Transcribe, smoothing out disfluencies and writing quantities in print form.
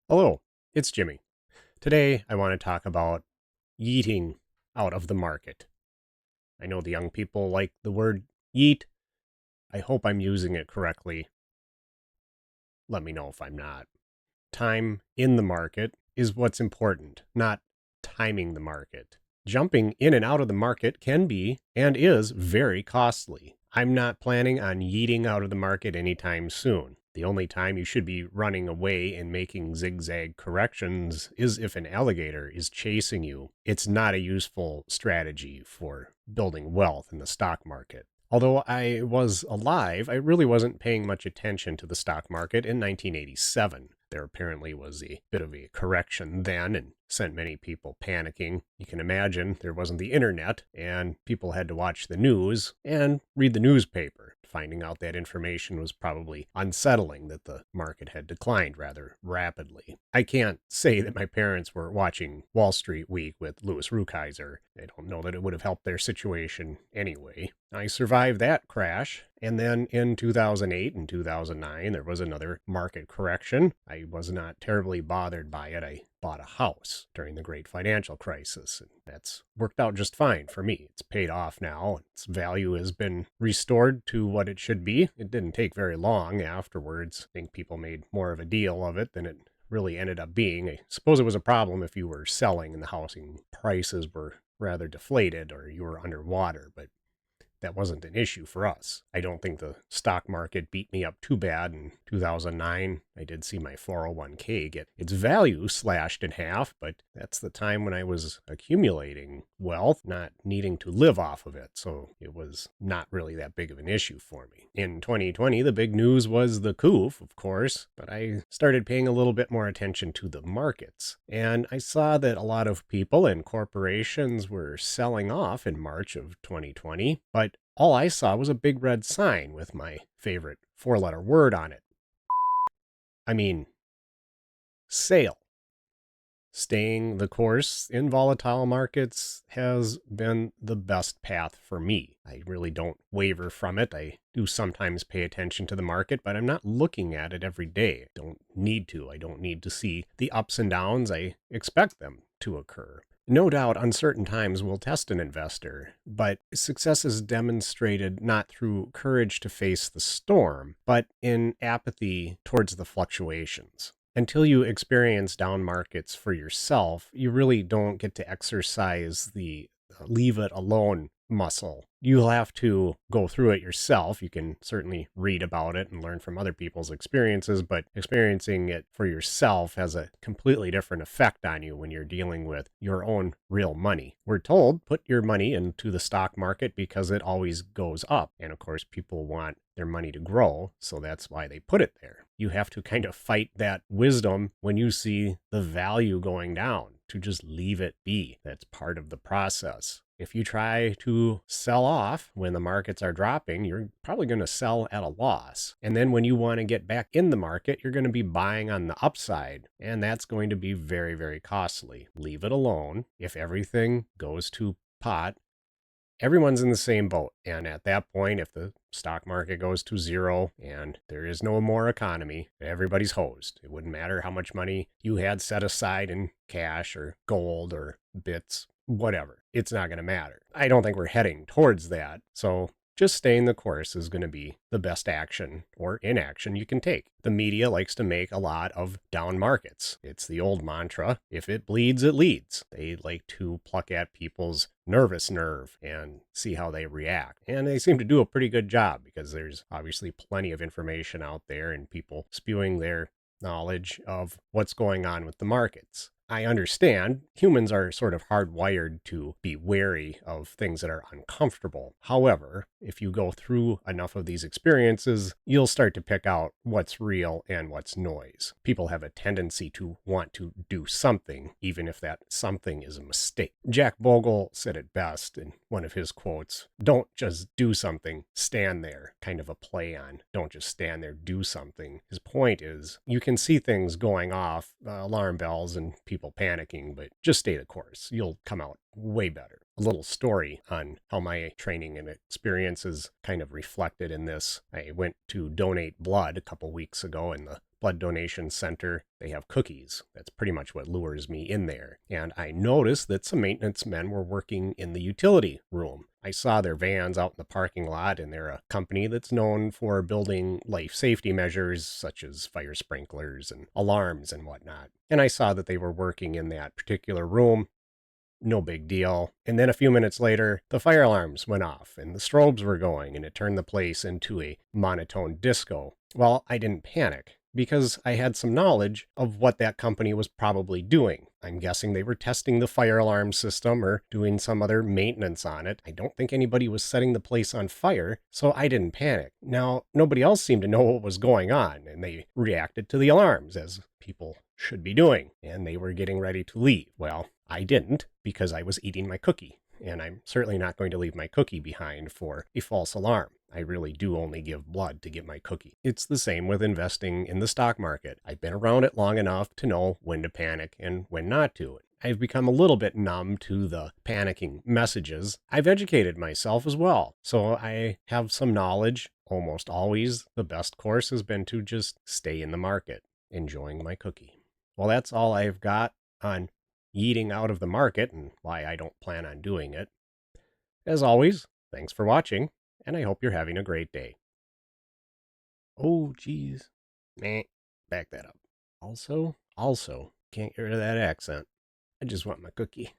Hello, it's Jimmy. Today I want to talk about yeeting out of the market. I know the young people like the word yeet. I hope I'm using it correctly. Let me know if I'm not. Time in the market is what's important, not timing the market. Jumping in and out of the market can be and is very costly. I'm not planning on yeeting out of the market anytime soon. The only time you should be running away and making zigzag corrections is if an alligator is chasing you. It's not a useful strategy for building wealth in the stock market. Although I was alive, I really wasn't paying much attention to the stock market in 1987. There apparently was a bit of a correction then and sent many people panicking. You can imagine there wasn't the internet, and people had to watch the news and read the newspaper. Finding out that information was probably unsettling that the market had declined rather rapidly. I can't say that my parents were watching Wall Street Week with Louis Rukeyser. I don't know that it would have helped their situation anyway. I survived that crash, and then in 2008 and 2009, there was another market correction. I was not terribly bothered by it. I bought a house during the great financial crisis, and that's worked out just fine for me. It's paid off now. Its value has been restored to what it should be. It didn't take very long afterwards. I think people made more of a deal of it than it really ended up being. I suppose it was a problem if you were selling and the housing prices were rather deflated or you were underwater, but that wasn't an issue for us. I don't think the stock market beat me up too bad in 2009. I did see my 401k get its value slashed in half, but that's the time when I was accumulating wealth, not needing to live off of it. So it was not really that big of an issue for me. In 2020, the big news was the coup, of course, but I started paying a little bit more attention to the markets. And I saw that a lot of people and corporations were selling off in March of 2020, but all I saw was a big red sign with my favorite four-letter word on it. I mean, sale. Staying the course in volatile markets has been the best path for me. I really don't waver from it. I do sometimes pay attention to the market, but I'm not looking at it every day. I don't need to. I don't need to see the ups and downs. I expect them to occur. No doubt uncertain times will test an investor, but success is demonstrated not through courage to face the storm, but in apathy towards the fluctuations. Until you experience down markets for yourself, you really don't get to exercise the leave it alone muscle. You'll have to go through it yourself. You can certainly read about it and learn from other people's experiences, but experiencing it for yourself has a completely different effect on you when you're dealing with your own real money. We're told put your money into the stock market because it always goes up. And of course, people want their money to grow, so that's why they put it there. You have to kind of fight that wisdom when you see the value going down, to just leave it be. That's part of the process. If you try to sell off when the markets are dropping, you're probably going to sell at a loss. And then when you want to get back in the market, you're going to be buying on the upside. And that's going to be very, very costly. Leave it alone. If everything goes to pot, everyone's in the same boat. And at that point, if the stock market goes to zero and there is no more economy, everybody's hosed. It wouldn't matter how much money you had set aside in cash or gold or bits, whatever. It's not going to matter. I don't think we're heading towards that. So just staying the course is going to be the best action or inaction you can take. The media likes to make a lot of down markets. It's the old mantra, if it bleeds, it leads. They like to pluck at people's nervous nerve and see how they react. And they seem to do a pretty good job because there's obviously plenty of information out there and people spewing their knowledge of what's going on with the markets. I understand humans are sort of hardwired to be wary of things that are uncomfortable. However, if you go through enough of these experiences, you'll start to pick out what's real and what's noise. People have a tendency to want to do something, even if that something is a mistake. Jack Bogle said it best in one of his quotes, "Don't just do something, stand there," kind of a play on don't just stand there, do something. His point is you can see things going off, alarm bells and people panicking, but just stay the course. You'll come out way better. A little story on how my training and experiences kind of reflected in this. I went to donate blood a couple weeks ago in the blood donation center, they have cookies. That's pretty much what lures me in there. And I noticed that some maintenance men were working in the utility room. I saw their vans out in the parking lot, and they're a company that's known for building life safety measures such as fire sprinklers and alarms and whatnot. And I saw that they were working in that particular room. No big deal. And then a few minutes later, the fire alarms went off and the strobes were going, and it turned the place into a monotone disco. Well, I didn't panic because I had some knowledge of what that company was probably doing. I'm guessing they were testing the fire alarm system or doing some other maintenance on it. I don't think anybody was setting the place on fire, so I didn't panic. Now, nobody else seemed to know what was going on, and they reacted to the alarms as people should be doing, and they were getting ready to leave. Well, I didn't because I was eating my cookie, and I'm certainly not going to leave my cookie behind for a false alarm. I really do only give blood to get my cookie. It's the same with investing in the stock market. I've been around it long enough to know when to panic and when not to. I've become a little bit numb to the panicking messages. I've educated myself as well, so I have some knowledge. Almost always, the best course has been to just stay in the market, enjoying my cookie. Well, that's all I've got on eating out of the market and why I don't plan on doing it. As always, thanks for watching, and I hope you're having a great day. Oh, geez. Meh. Back that up. Also, can't get rid of that accent. I just want my cookie.